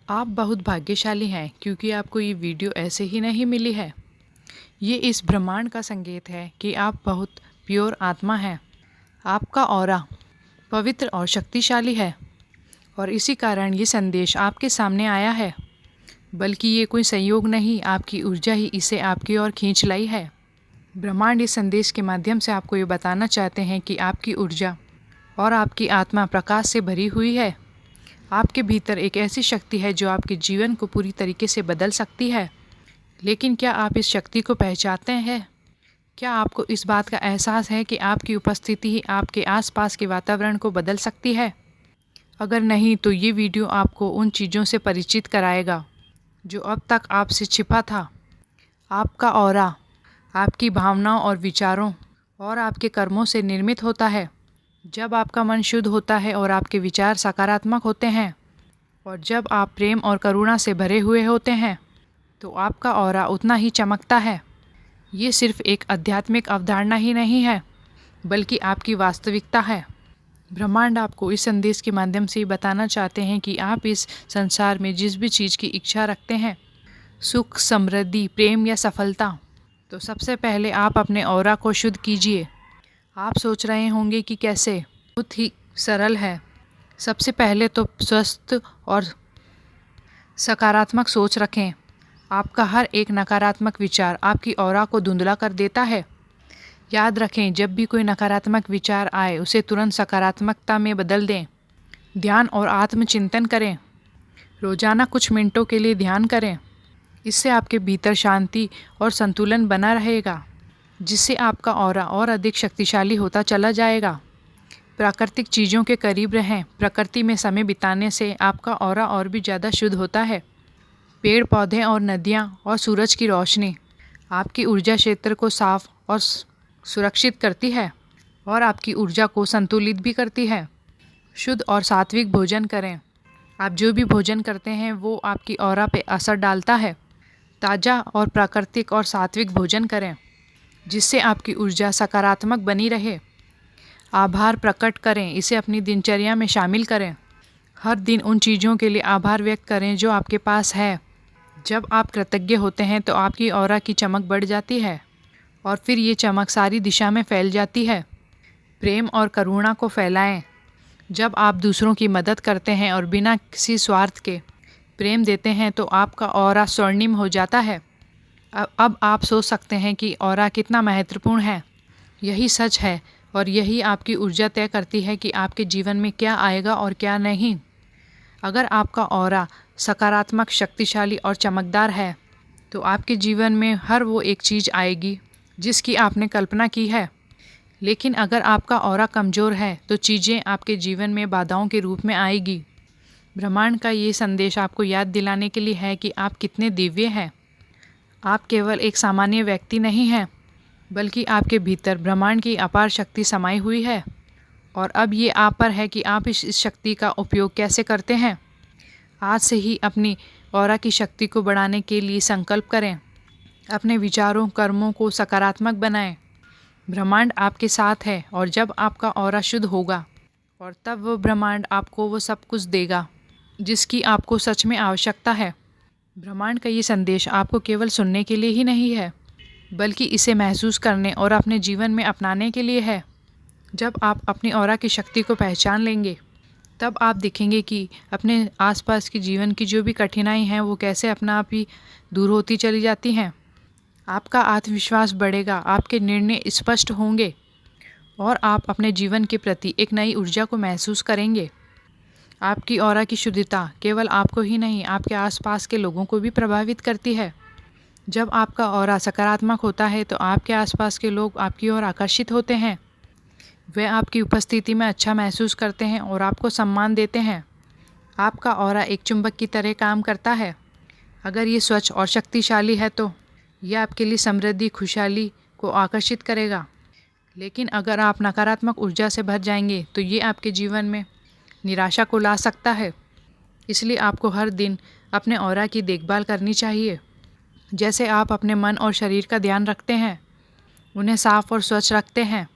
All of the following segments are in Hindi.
आप बहुत भाग्यशाली हैं क्योंकि आपको ये वीडियो ऐसे ही नहीं मिली है। ये इस ब्रह्मांड का संकेत है कि आप बहुत प्योर आत्मा हैं। आपका ऑरा पवित्र और शक्तिशाली है और इसी कारण ये संदेश आपके सामने आया है। बल्कि ये कोई संयोग नहीं, आपकी ऊर्जा ही इसे आपकी ओर खींच लाई है। ब्रह्मांड इस संदेश के माध्यम से आपको ये बताना चाहते हैं कि आपकी ऊर्जा और आपकी आत्मा प्रकाश से भरी हुई है। आपके भीतर एक ऐसी शक्ति है जो आपके जीवन को पूरी तरीके से बदल सकती है। लेकिन क्या आप इस शक्ति को पहचानते हैं? क्या आपको इस बात का एहसास है कि आपकी उपस्थिति ही आपके आसपास के वातावरण को बदल सकती है? अगर नहीं तो ये वीडियो आपको उन चीज़ों से परिचित कराएगा जो अब तक आपसे छिपा था। आपका ऑरा आपकी भावनाओं और विचारों और आपके कर्मों से निर्मित होता है। जब आपका मन शुद्ध होता है और आपके विचार सकारात्मक होते हैं और जब आप प्रेम और करुणा से भरे हुए होते हैं तो आपका ऑरा उतना ही चमकता है। ये सिर्फ एक आध्यात्मिक अवधारणा ही नहीं है बल्कि आपकी वास्तविकता है। ब्रह्मांड आपको इस संदेश के माध्यम से बताना चाहते हैं कि आप इस संसार में जिस भी चीज़ की इच्छा रखते हैं, सुख, समृद्धि, प्रेम या सफलता, तो सबसे पहले आप अपने ऑरा को शुद्ध कीजिए। आप सोच रहे होंगे कि कैसे? बहुत ही सरल है। सबसे पहले तो स्वस्थ और सकारात्मक सोच रखें। आपका हर एक नकारात्मक विचार आपकी ऑरा को धुंधला कर देता है। याद रखें, जब भी कोई नकारात्मक विचार आए उसे तुरंत सकारात्मकता में बदल दें। ध्यान और आत्मचिंतन करें। रोजाना कुछ मिनटों के लिए ध्यान करें। इससे आपके भीतर शांति और संतुलन बना रहेगा, जिससे आपका ऑरा और अधिक शक्तिशाली होता चला जाएगा। प्राकृतिक चीज़ों के करीब रहें। प्रकृति में समय बिताने से आपका ऑरा और भी ज़्यादा शुद्ध होता है। पेड़ पौधे और नदियाँ और सूरज की रोशनी आपकी ऊर्जा क्षेत्र को साफ और सुरक्षित करती है और आपकी ऊर्जा को संतुलित भी करती है। शुद्ध और सात्विक भोजन करें। आप जो भी भोजन करते हैं वो आपकी ऑरा पे असर डालता है। ताज़ा और प्राकृतिक और सात्विक भोजन करें जिससे आपकी ऊर्जा सकारात्मक बनी रहे। आभार प्रकट करें, इसे अपनी दिनचर्या में शामिल करें। हर दिन उन चीज़ों के लिए आभार व्यक्त करें जो आपके पास है। जब आप कृतज्ञ होते हैं तो आपकी ऑरा की चमक बढ़ जाती है और फिर ये चमक सारी दिशा में फैल जाती है। प्रेम और करुणा को फैलाएं। जब आप दूसरों की मदद करते हैं और बिना किसी स्वार्थ के प्रेम देते हैं तो आपका ऑरा स्वर्णिम हो जाता है। अब आप सोच सकते हैं कि ऑरा कितना महत्वपूर्ण है। यही सच है और यही आपकी ऊर्जा तय करती है कि आपके जीवन में क्या आएगा और क्या नहीं। अगर आपका ऑरा सकारात्मक, शक्तिशाली और चमकदार है तो आपके जीवन में हर वो एक चीज़ आएगी जिसकी आपने कल्पना की है। लेकिन अगर आपका ऑरा कमज़ोर है तो चीज़ें आपके जीवन में बाधाओं के रूप में आएगी। ब्रह्मांड का ये संदेश आपको याद दिलाने के लिए है कि आप कितने दिव्य हैं। आप केवल एक सामान्य व्यक्ति नहीं हैं बल्कि आपके भीतर ब्रह्मांड की अपार शक्ति समाई हुई है और अब ये आप पर है कि आप इस शक्ति का उपयोग कैसे करते हैं। आज से ही अपनी ऑरा की शक्ति को बढ़ाने के लिए संकल्प करें। अपने विचारों, कर्मों को सकारात्मक बनाएं। ब्रह्मांड आपके साथ है और जब आपका ऑरा शुद्ध होगा और तब वो ब्रह्मांड आपको वो सब कुछ देगा जिसकी आपको सच में आवश्यकता है। ब्रह्मांड का ये संदेश आपको केवल सुनने के लिए ही नहीं है बल्कि इसे महसूस करने और अपने जीवन में अपनाने के लिए है। जब आप अपनी ऑरा की शक्ति को पहचान लेंगे तब आप देखेंगे कि अपने आसपास की जीवन की जो भी कठिनाई हैं वो कैसे अपना आप ही दूर होती चली जाती हैं। आपका आत्मविश्वास बढ़ेगा, आपके निर्णय स्पष्ट होंगे और आप अपने जीवन के प्रति एक नई ऊर्जा को महसूस करेंगे। आपकी ऑरा की शुद्धता केवल आपको ही नहीं, आपके आसपास के लोगों को भी प्रभावित करती है। जब आपका ऑरा सकारात्मक होता है तो आपके आसपास के लोग आपकी ओर आकर्षित होते हैं। वे आपकी उपस्थिति में अच्छा महसूस करते हैं और आपको सम्मान देते हैं। आपका ऑरा एक चुंबक की तरह काम करता है। अगर ये स्वच्छ और शक्तिशाली है तो यह आपके लिए समृद्धि, खुशहाली को आकर्षित करेगा। लेकिन अगर आप नकारात्मक ऊर्जा से भर जाएंगे तो ये आपके जीवन में निराशा को ला सकता है। इसलिए आपको हर दिन अपने ऑरा की देखभाल करनी चाहिए। जैसे आप अपने मन और शरीर का ध्यान रखते हैं, उन्हें साफ और स्वच्छ रखते हैं,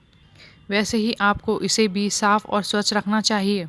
वैसे ही आपको इसे भी साफ और स्वच्छ रखना चाहिए।